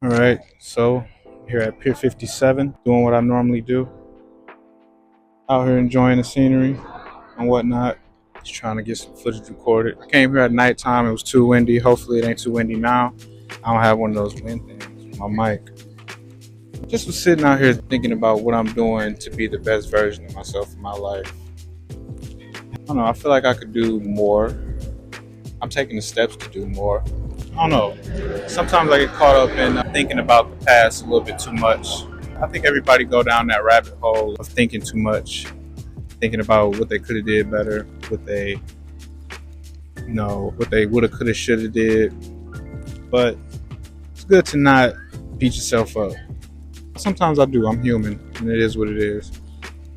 All right, so here at Pier 57, doing what I normally do, out here enjoying the scenery and whatnot. Just trying to get some footage recorded. I came here at nighttime. It was too windy. Hopefully, it ain't too windy now. I don't have one of those wind things with my mic. Just was sitting out here thinking about what I'm doing to be the best version of myself in my life. I don't know. I feel like I could do more. I'm taking the steps to do more. I don't know. Sometimes I get caught up in thinking about the past a little bit too much. I think everybody go down that rabbit hole of thinking too much, thinking about what they could have did better, what they woulda, coulda, shoulda did. But it's good to not beat yourself up. Sometimes I do. I'm human, and it is what it is.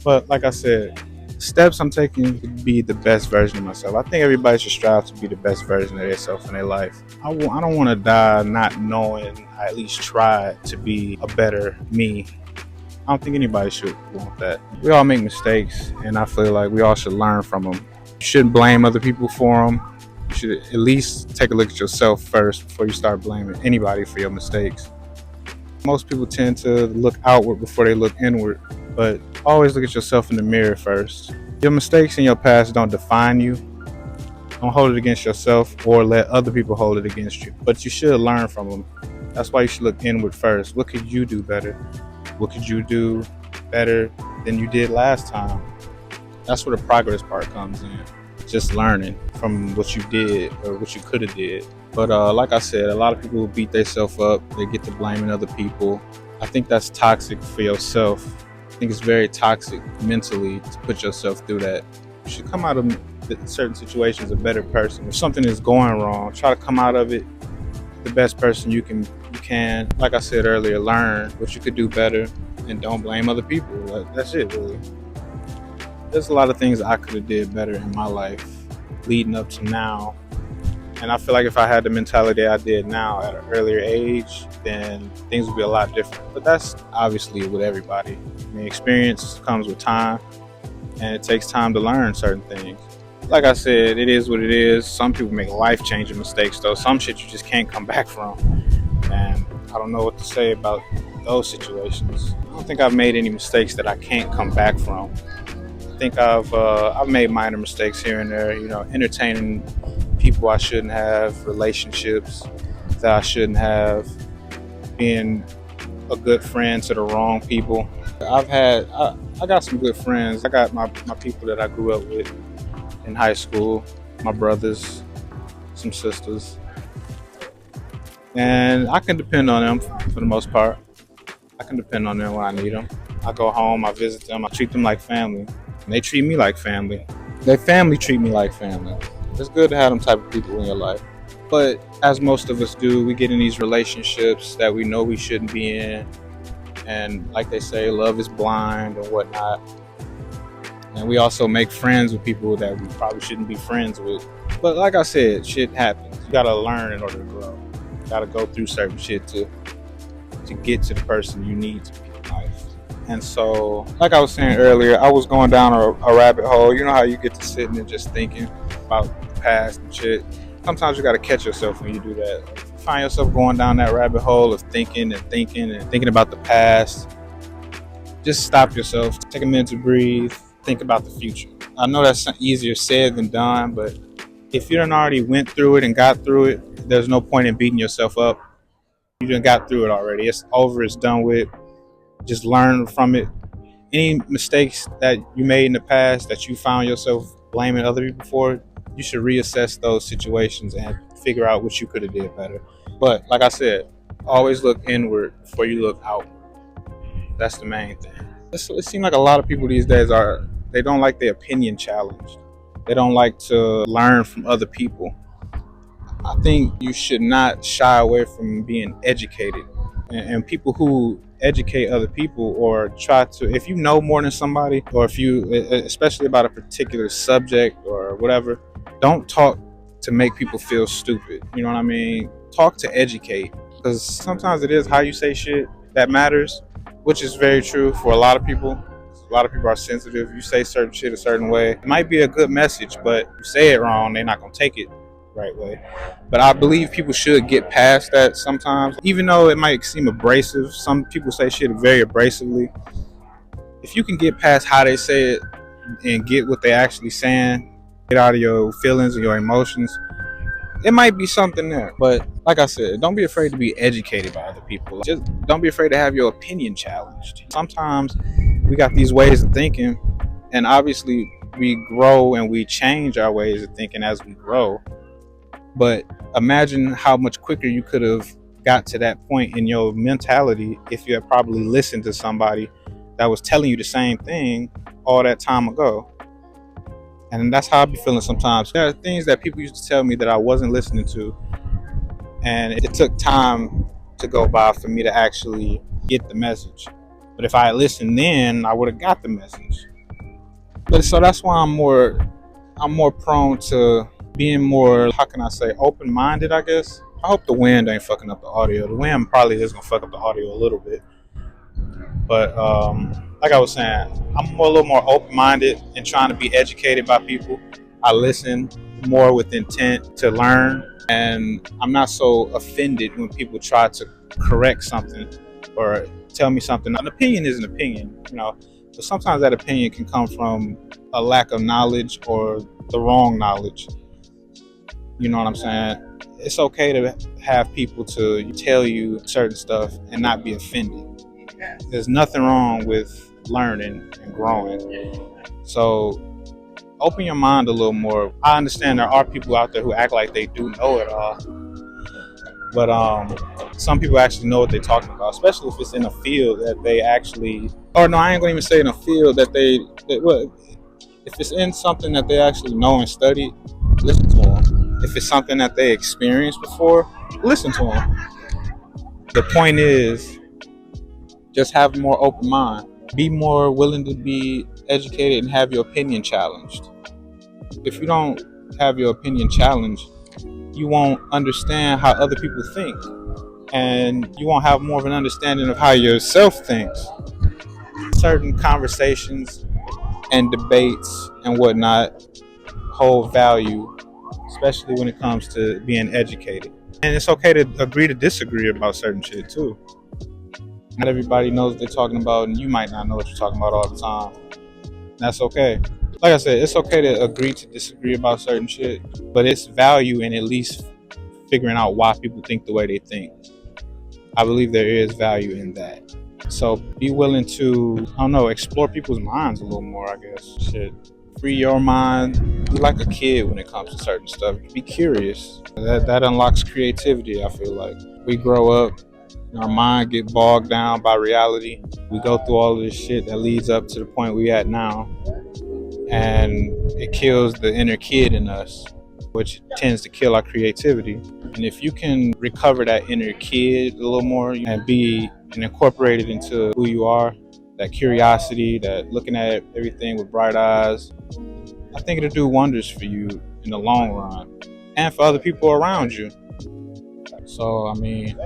But like I said, steps I'm taking to be the best version of myself. I think everybody should strive to be the best version of themselves in their life. I don't want to die not knowing I at least tried to be a better me. I don't think anybody should want that. We all make mistakes, and I feel like we all should learn from them. You shouldn't blame other people for them. You should at least take a look at yourself first before you start blaming anybody for your mistakes. Most people tend to look outward before they look inward, but always look at yourself in the mirror first. Your mistakes in your past don't define you. Don't hold it against yourself or let other people hold it against you, but you should learn from them. That's why you should look inward first. What could you do better? What could you do better than you did last time? That's where the progress part comes in. Just learning from what you did or what you could have did. But like I said, a lot of people beat themselves up. They get to blaming other people. I think that's toxic for yourself. I think it's very toxic mentally to put yourself through that. You should come out of certain situations a better person. If something is going wrong, try to come out of it the best person you can. Like I said earlier, learn what you could do better and don't blame other people. That's it, really. There's a lot of things I could have did better in my life leading up to now. And I feel like if I had the mentality I did now at an earlier age, then things would be a lot different. But that's obviously with everybody. I mean, experience comes with time, and it takes time to learn certain things. Like I said, it is what it is. Some people make life-changing mistakes, though. Some shit you just can't come back from. And I don't know what to say about those situations. I don't think I've made any mistakes that I can't come back from. I think I've made minor mistakes here and there. Entertaining people I shouldn't have, relationships that I shouldn't have, being a good friend to the wrong people. I got some good friends. I got my people that I grew up with in high school, my brothers, some sisters, and I can depend on them for the most part. I can depend on them when I need them. I go home, I visit them, I treat them like family, and they treat me like family. Their family treat me like family. It's good to have them type of people in your life. But as most of us do, we get in these relationships that we know we shouldn't be in. And like they say, love is blind and whatnot. And we also make friends with people that we probably shouldn't be friends with. But like I said, shit happens. You gotta learn in order to grow. You gotta go through certain shit to get to the person you need to be in life. And so, like I was saying earlier, I was going down a rabbit hole. You know how you get to sitting and just thinking about the past and shit. Sometimes you got to catch yourself when you do that. If you find yourself going down that rabbit hole of thinking about the past, just stop yourself. Take a minute to breathe. Think about the future. I know that's easier said than done, but if you done already went through it and got through it, there's no point in beating yourself up. You done got through it already. It's over. It's done with. Just learn from it. Any mistakes that you made in the past that you found yourself blaming other people for, you should reassess those situations and figure out what you could have did better. But like I said, always look inward before you look outward. That's the main thing. It seems like a lot of people these days they don't like their opinion challenged. They don't like to learn from other people. I think you should not shy away from being educated. And people who educate other people or try to, if you know more than somebody, or if you, especially about a particular subject or whatever, don't talk to make people feel stupid. You know what I mean? Talk to educate, because sometimes it is how you say shit that matters, which is very true for a lot of people. A lot of people are sensitive. You say certain shit a certain way, it might be a good message, but you say it wrong, they're not gonna take it. right way. But I believe people should get past that sometimes, even though it might seem abrasive. Some people say shit very abrasively. If you can get past how they say it and get what they actually saying, get out of your feelings and your emotions, it might be something there. But like I said, don't be afraid to be educated by other people. Just don't be afraid to have your opinion challenged. Sometimes we got these ways of thinking, and obviously we grow and we change our ways of thinking as we grow. But imagine how much quicker you could have got to that point in your mentality if you had probably listened to somebody that was telling you the same thing all that time ago. And that's how I be feeling sometimes. There are things that people used to tell me that I wasn't listening to, and it took time to go by for me to actually get the message. But if I had listened then, I would have got the message. But so that's why I'm more prone to being more, how can I say, open-minded, I guess. I hope the wind ain't fucking up the audio. The wind probably is gonna fuck up the audio a little bit. But like I was saying, I'm a little more open-minded and trying to be educated by people. I listen more with intent to learn, and I'm not so offended when people try to correct something or tell me something. An opinion is an opinion, but sometimes that opinion can come from a lack of knowledge or the wrong knowledge. You know what I'm saying? It's okay to have people to tell you certain stuff and not be offended. There's nothing wrong with learning and growing. So open your mind a little more. I understand there are people out there who act like they do know it all, but some people actually know what they're talking about, especially if it's in a field that they actually, or no, I ain't gonna even say in a field that well, if it's in something that they actually know and studied, listen to them. If it's something that they experienced before, listen to them. The point is, just have a more open mind. Be more willing to be educated and have your opinion challenged. If you don't have your opinion challenged, you won't understand how other people think, and you won't have more of an understanding of how yourself thinks. Certain conversations and debates and whatnot hold value, especially when it comes to being educated. And it's okay to agree to disagree about certain shit too. Not everybody knows what they're talking about, and you might not know what you're talking about all the time. That's okay. Like I said, it's okay to agree to disagree about certain shit, but it's value in at least figuring out why people think the way they think. I believe there is value in that. So be willing to, I don't know, explore people's minds a little more, I guess. Shit. Free your mind. Be like a kid when it comes to certain stuff. Be curious. That unlocks creativity, I feel like. We grow up, our mind get bogged down by reality. We go through all of this shit that leads up to the point we at now, and it kills the inner kid in us, which tends to kill our creativity. And if you can recover that inner kid a little more and incorporate it into who you are, that curiosity, that looking at everything with bright eyes, I think it'll do wonders for you in the long run and for other people around you. So, I mean,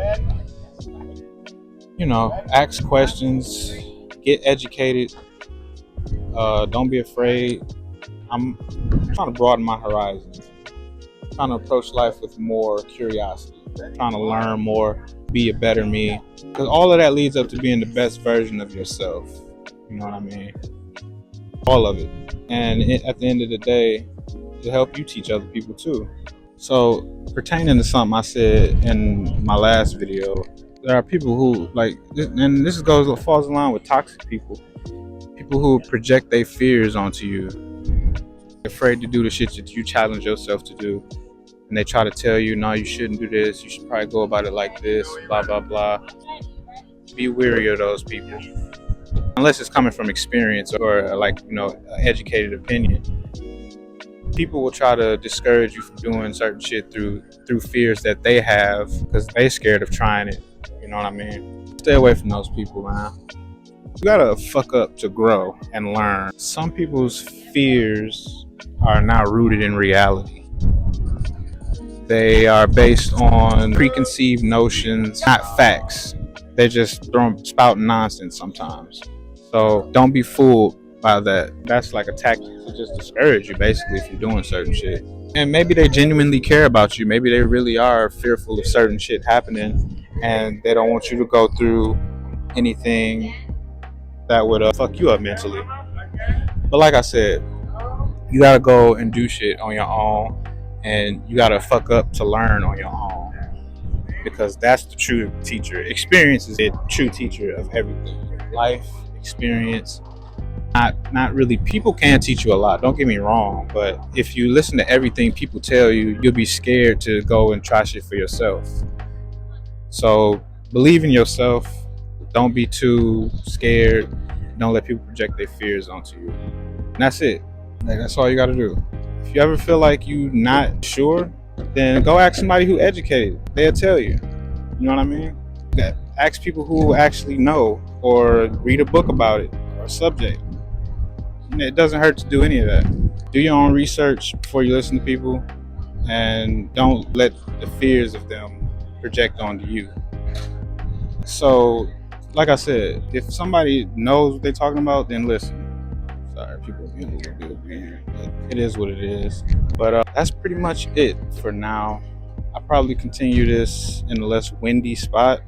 ask questions, get educated, don't be afraid. I'm trying to broaden my horizons, trying to approach life with more curiosity, trying to learn more, be a better me, because all of that leads up to being the best version of yourself. You know what I mean? All of it. And at the end of the day, to help you teach other people too. So pertaining to something I said in my last video, there are people who and this falls in line with toxic people who project their fears onto you. They're afraid to do the shit that you challenge yourself to do, and they try to tell you, no, you shouldn't do this, you should probably go about it like this, blah blah blah. Be wary of those people, unless it's coming from experience or educated opinion. People will try to discourage you from doing certain shit through fears that they have because they're scared of trying it. You know what I mean? Stay away from those people, man. You gotta fuck up to grow and learn. Some people's fears are not rooted in reality. They are based on preconceived notions, not facts. They're just spouting nonsense sometimes. So don't be fooled by that. That's like a tactic to just discourage you, basically, if you're doing certain shit. And maybe they genuinely care about you. Maybe they really are fearful of certain shit happening, and they don't want you to go through anything that would fuck you up mentally. But like I said, you gotta go and do shit on your own, and you gotta fuck up to learn on your own, because that's the true teacher. Experience is the true teacher of everything. Life experience. Not really. People can teach you a lot. Don't get me wrong, but if you listen to everything people tell you, you'll be scared to go and try shit for yourself. So believe in yourself. Don't be too scared. Don't let people project their fears onto you. And that's it. Like, that's all you got to do. If you ever feel like you not sure, then go ask somebody who educated. They'll tell you. You know what I mean? Ask people who actually know, or read a book about it or a subject. It doesn't hurt to do any of that. Do your own research before you listen to people, and don't let the fears of them project onto you. So, like I said, if somebody knows what they're talking about, then listen. Sorry, people are being a little bit weird, but it is what it is. But that's pretty much it for now. I'll probably continue this in a less windy spot.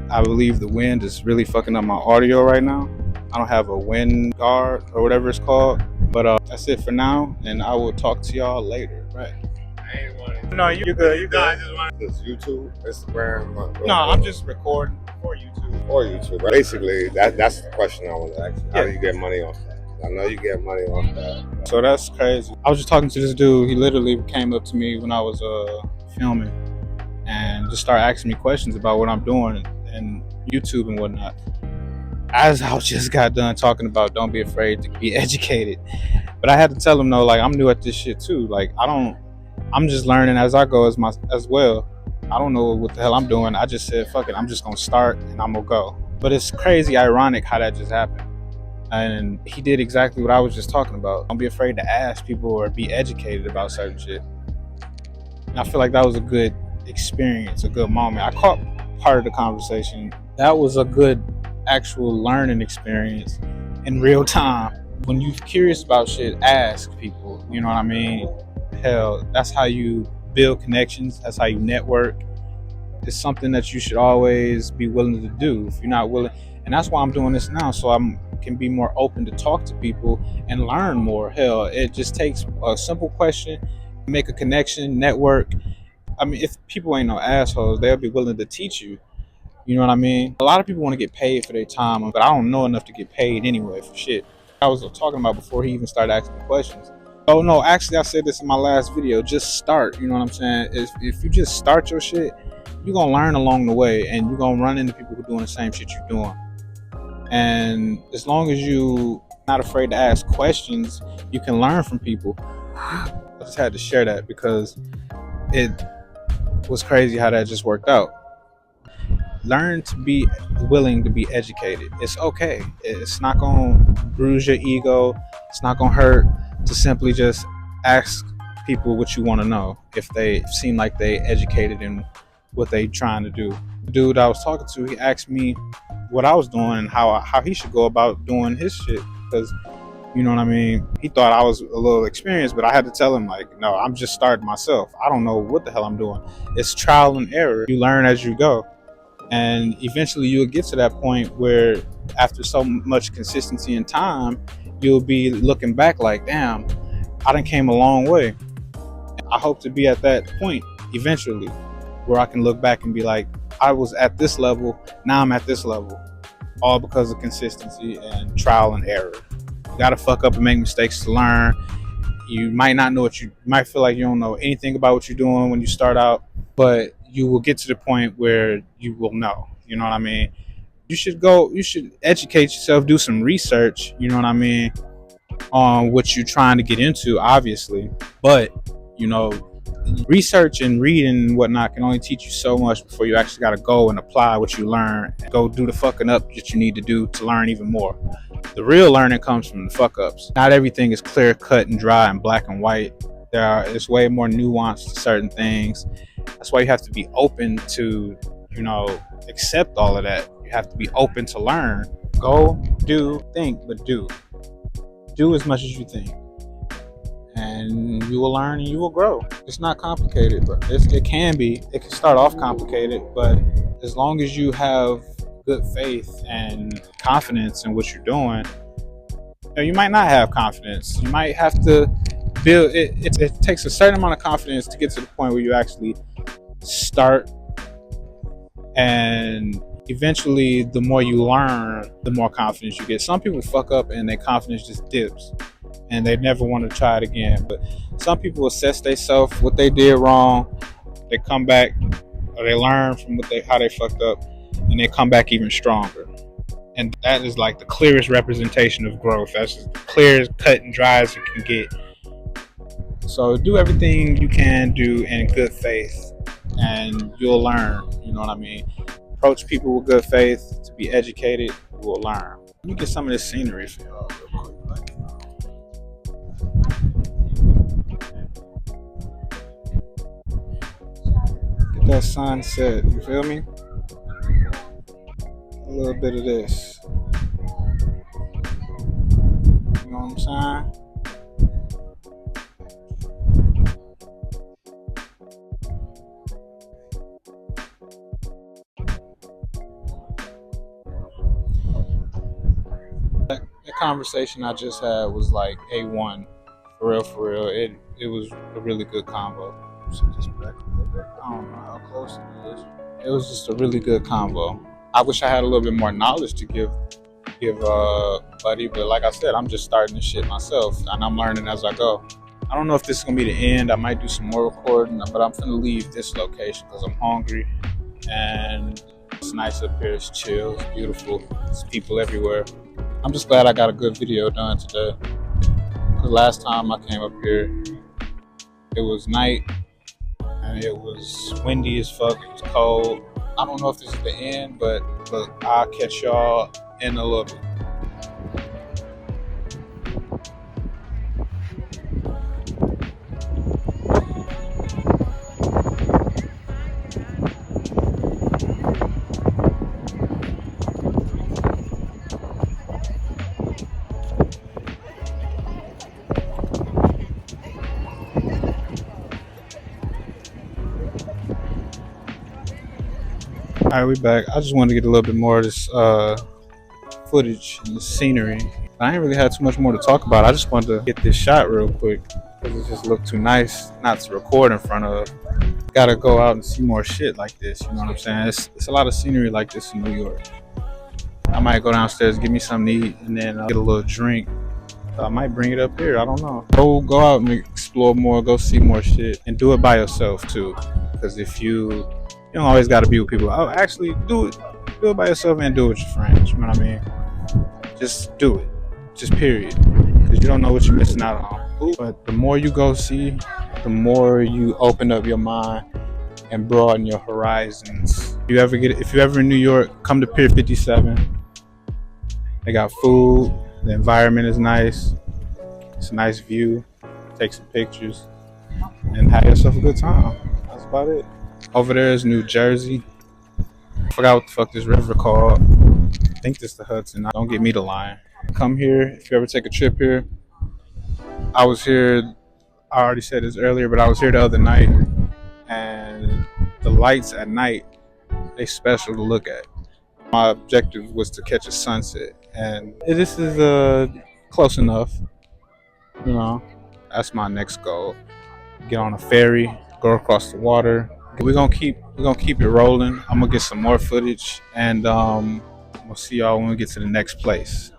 I believe the wind is really fucking up my audio right now. I don't have a wind guard or whatever it's called. But that's it for now, and I will talk to y'all later. Right. I ain't want to. No, you're good. You're good. This YouTube, Instagram. No, I'm just recording for YouTube. Or YouTube. Right? Basically, that's the question I want to ask you. How do you get money off that? I know you get money off that. So that's crazy. I was just talking to this dude. He literally came up to me when I was filming and just started asking me questions about what I'm doing and YouTube and whatnot. As I just got done talking about don't be afraid to be educated. But I had to tell him, no, like, I'm new at this shit too. Like, I'm just learning as I go as well. I don't know what the hell I'm doing. I just said, fuck it, I'm just gonna start and I'm gonna go. But it's crazy ironic how that just happened. And he did exactly what I was just talking about. Don't be afraid to ask people or be educated about certain shit. And I feel like that was a good experience, a good moment. I caught part of the conversation. That was a good actual learning experience in real time. When you're curious about shit, ask people. You know what I mean? Hell, that's how you build connections. That's how you network. It's something that you should always be willing to do. If you're not willing, and that's why I'm doing this now, so I can be more open to talk to people and learn more. Hell, it just takes a simple question, make a connection, network. I mean, if people ain't no assholes, they'll be willing to teach you. You know what I mean? A lot of people want to get paid for their time, but I don't know enough to get paid anyway for shit. I was talking about before he even started asking questions. Oh no, actually I said this in my last video. Just start. You know what I'm saying? If you just start your shit, you're gonna learn along the way, and you're gonna run into people who are doing the same shit you're doing. And as long as you not afraid to ask questions, you can learn from people. I just had to share that because it was crazy how that just worked out. Learn to be willing to be educated. It's okay. It's not gonna bruise your ego. It's not gonna hurt to simply just ask people what you want to know if they seem like they educated in what they trying to do. The dude I was talking to, he asked me what I was doing and how he should go about doing his shit, because you know what I mean, he thought I was a little experienced, but I had to tell him, like, no, I'm just starting myself. I don't know what the hell I'm doing. It's trial and error. You learn as you go, and eventually you'll get to that point where after so much consistency and time, you'll be looking back like, damn, I done came a long way. I hope to be at that point eventually where I can look back and be like, I was at this level, now I'm at this level, all because of consistency and trial and error. You gotta fuck up and make mistakes to learn. You might not know you might feel like you don't know anything about what you're doing when you start out, but you will get to the point where you will know. You know what I mean? You should educate yourself, do some research, you know what I mean, on what you're trying to get into, obviously. But, you know, research and reading and whatnot can only teach you so much before you actually got to go and apply what you learn. Go do the fucking up that you need to do to learn even more. The real learning comes from the fuck ups. Not everything is clear cut and dry and black and white. There's way more nuance to certain things. That's why you have to be open to, you know, accept all of that. You have to be open to learn. Go, do, think, but do. Do as much as you think. And and you will learn and you will grow. It's not complicated, but it can be. It can start off complicated, but as long as you have good faith and confidence in what you're doing, you might not have confidence. You might have to build it. It takes a certain amount of confidence to get to the point where you actually start, and eventually the more you learn, the more confidence you get. Some people fuck up and their confidence just dips and they never want to try it again. But some people assess themselves, what they did wrong, they come back, or they learn from how they fucked up, and they come back even stronger. And that is like the clearest representation of growth. That's just the clearest cut and dry as it can get. So do everything you can do in good faith, and you'll learn. You know what I mean? Approach people with good faith. To be educated, you will learn. Let me get some of this scenery for y'all real quick. Get that sunset. You feel me? A little bit of this. You know what I'm saying? That conversation I just had was like A1. For real, for real. It was a really good combo. Just back a little bit. I don't know how close it is. It was just a really good combo. I wish I had a little bit more knowledge to give Buddy, but like I said, I'm just starting this shit myself, and I'm learning as I go. I don't know if this is gonna be the end. I might do some more recording, but I'm gonna leave this location because I'm hungry, and it's nice up here. It's chill. It's beautiful. There's people everywhere. I'm just glad I got a good video done today. Because last time I came up here, it was night and it was windy as fuck. It was cold. I don't know if this is the end, but look, I'll catch y'all in a little bit. All right, we back. I just wanted to get a little bit more of this footage and the scenery. I ain't really had too much more to talk about. I just wanted to get this shot real quick because it just looked too nice not to record in front of. Gotta go out and see more shit like this. You know what I'm saying? It's a lot of scenery like this in New York. I might go downstairs, get me something to eat, and then get a little drink. I might bring it up here. I don't know. Go out and explore more. Go see more shit, and do it by yourself too. Because if you don't always got to be with people. Oh, actually, do it by yourself and do it with your friends. You know what I mean? Just do it. Just period. Because you don't know what you're missing out on. But the more you go see, the more you open up your mind and broaden your horizons. If you ever in New York, come to Pier 57. They got food. The environment is nice. It's a nice view. Take some pictures and have yourself a good time. That's about it. Over there is New Jersey. I forgot what the fuck this river called. I think this is the Hudson. Don't get me to lying. Come here if you ever take a trip here. I was here. I already said this earlier, but I was here the other night, and the lights at night, they special to look at. My objective was to catch a sunset, and this is close enough. You know, that's my next goal. Get on a ferry, go across the water. We're gonna keep it rolling. I'm gonna get some more footage, and we'll see y'all when we get to the next place.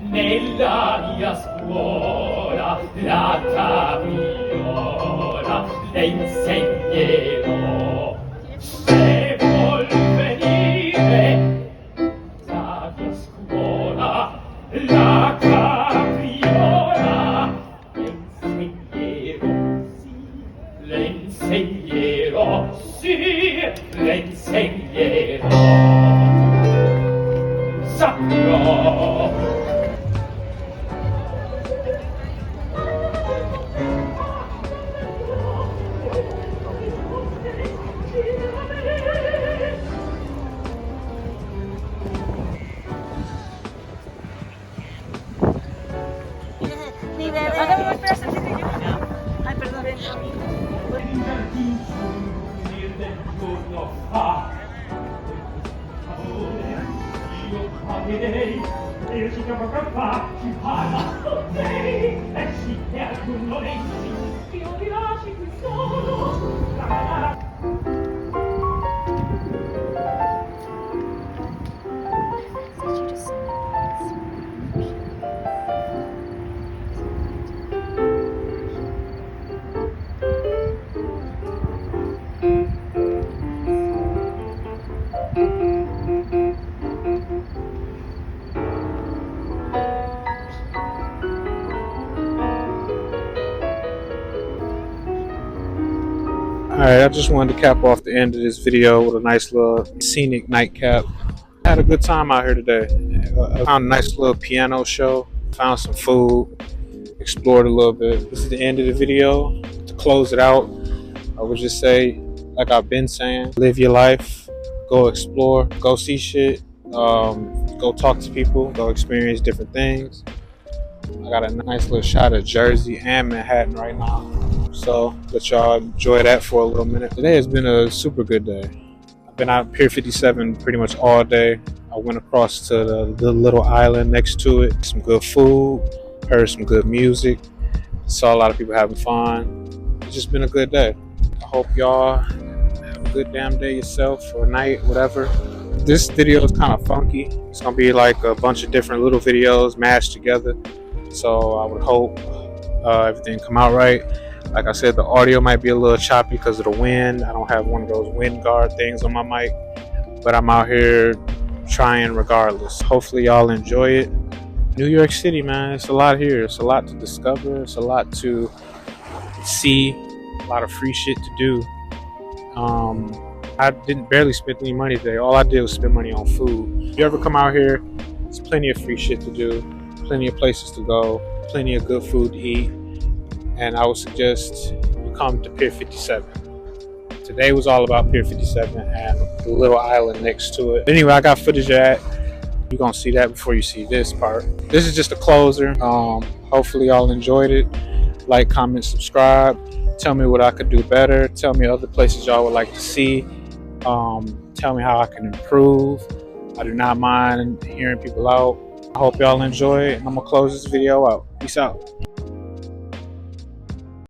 Nella mia scuola la tagliola le insegnerò. Se vuol venire la mia scuola Alright, I just wanted to cap off the end of this video with a nice little scenic nightcap. I had a good time out here today. I found a nice little piano show, found some food, explored a little bit. This is the end of the video. To close it out, I would just say, like I've been saying, live your life, go explore, go see shit, go talk to people, go experience different things. I got a nice little shot of Jersey and Manhattan right now, so let y'all enjoy that for a little minute. Today has been a super good day. I've been out Pier 57 pretty much all day. I went across to the little island next to it, some good food, heard some good music, saw a lot of people having fun. It's just been a good day. I hope y'all have a good damn day yourself, or night, whatever. This video is kind of funky. It's gonna be like a bunch of different little videos mashed together. So I would hope everything come out right. Like I said, the audio might be a little choppy because of the wind. I don't have one of those wind guard things on my mic, but I'm out here trying regardless. Hopefully y'all enjoy it. New York City, man, it's a lot here. It's a lot to discover. It's a lot to see. A lot of free shit to do. I didn't barely spend any money today. All I did was spend money on food. If you ever come out here, there's plenty of free shit to do, plenty of places to go, plenty of good food to eat, and I would suggest you come to Pier 57. Today was all about Pier 57 and the little island next to it. Anyway, I got footage of that. You're gonna see that before you see this part. This is just a closer. Hopefully y'all enjoyed it. Like, comment, subscribe. Tell me what I could do better. Tell me other places y'all would like to see. Tell me how I can improve. I do not mind hearing people out. I hope y'all enjoy it, and I'm gonna close this video out. Peace out.